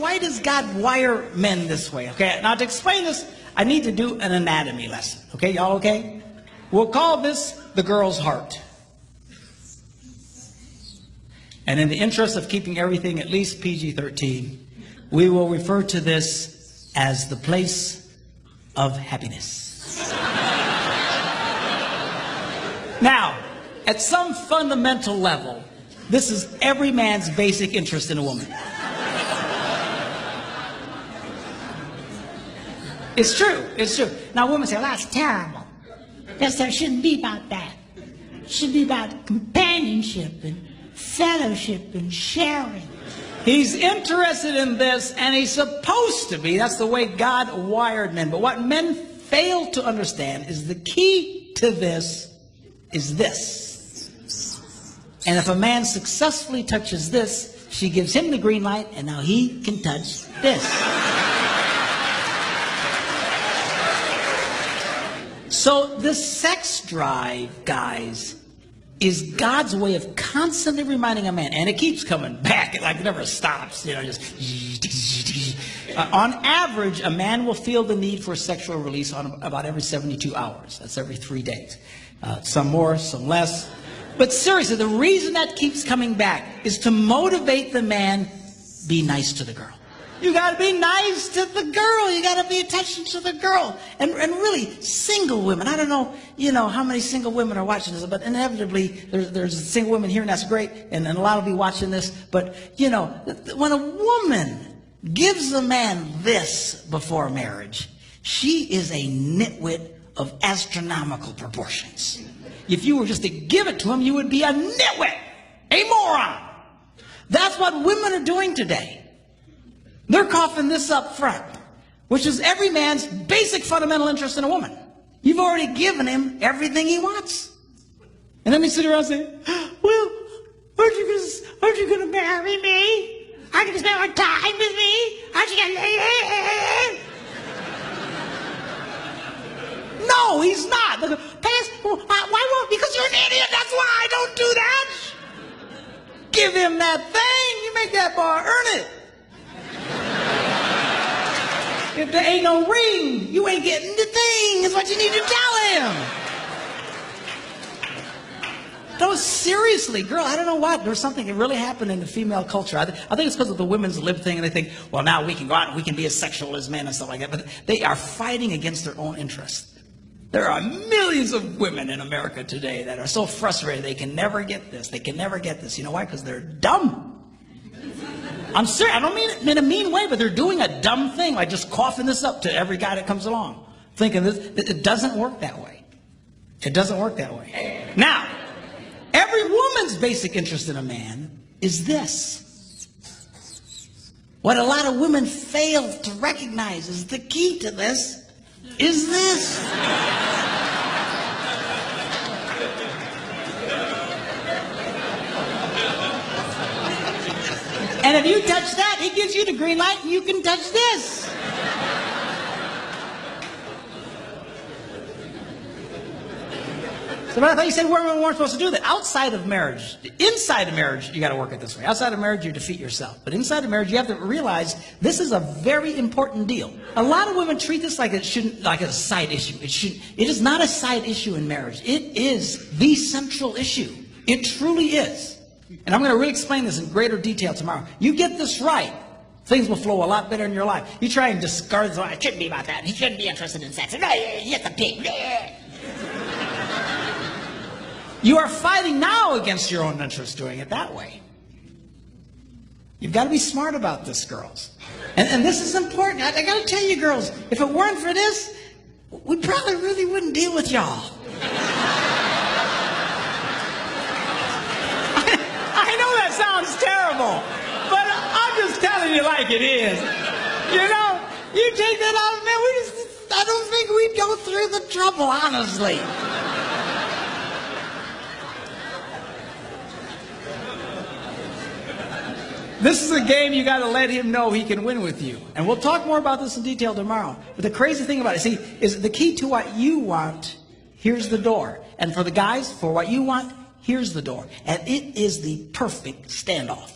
why does God wire men this way? Okay, now to explain this, I need to do an anatomy lesson. Okay, y'all okay? We'll call this the girl's heart. And in the interest of keeping everything at least PG-13, we will refer to this as the place of happiness. Now, at some fundamental level, this is every man's basic interest in a woman. It's true. It's true. Now, women say, well, that's terrible. There shouldn't be about that. It should be about companionship and fellowship and sharing. He's interested in this, and he's supposed to be. That's the way God wired men. But what men fail to understand is the key to this is this. And if a man successfully touches this, she gives him the green light, and now he can touch this. So this sex drive, guys, is God's way of constantly reminding a man, and it keeps coming back, it like never stops, you know, just on average, a man will feel the need for sexual release on about every 72 hours. That's every 3 days. Some more, some less. But seriously, the reason that keeps coming back is to motivate the man, be nice to the girl. You got to be nice to the girl. You got to pay attention to the girl. And really, single women. I don't know, how many single women are watching this, but inevitably there's single women here, and that's great. And a lot will be watching this. But, when a woman gives a man this before marriage, she is a nitwit of astronomical proportions. If you were just to give it to him, you would be a nitwit, a moron. That's what women are doing today. They're coughing this up front, which is every man's basic fundamental interest in a woman. You've already given him everything he wants. And then they sit around and say, well, aren't you going to marry me? Aren't you going to spend more time with me? Aren't you going to... No, he's not. Why won't? Because you're an idiot. That's why I don't do that. Give him that thing. You make that boy earn it. If there ain't no ring, you ain't getting the thing, is what you need to tell him. No, seriously, girl, I don't know what. There's something that really happened in the female culture. I think it's because of the women's lib thing, and they think, well, now we can go out and we can be as sexual as men and stuff like that. But they are fighting against their own interests. There are millions of women in America today that are so frustrated they can never get this. They can never get this. You know why? Because they're dumb. I'm serious. I don't mean it in a mean way, but they're doing a dumb thing, like just coughing this up to every guy that comes along, thinking this. It doesn't work that way. It doesn't work that way. Now, every woman's basic interest in a man is this. What a lot of women fail to recognize is the key to this is this. And if you touch that, he gives you the green light, and you can touch this. So, but I thought you said women weren't supposed to do that. Outside of marriage, inside of marriage, you got to work it this way. Outside of marriage, you defeat yourself. But inside of marriage, you have to realize this is a very important deal. A lot of women treat this like a side issue. It is not a side issue in marriage. It is the central issue. It truly is. And I'm going to really explain this in greater detail tomorrow. You get this right, things will flow a lot better in your life. You try and discard this, it shouldn't be about that. He shouldn't be interested in sex. He's a pig. You are fighting now against your own interest doing it that way. You've got to be smart about this, girls. And this is important. I got to tell you, girls, if it weren't for this, we probably really wouldn't deal with y'all. Sounds terrible, but I'm just telling you like it is. You take that out, man, I don't think we'd go through the trouble, honestly. This is a game you got to let him know he can win with you. And we'll talk more about this in detail tomorrow. But the crazy thing about it, see, is the key to what you want, here's the door. And for the guys, for what you want, here's the door. And it is the perfect standoff.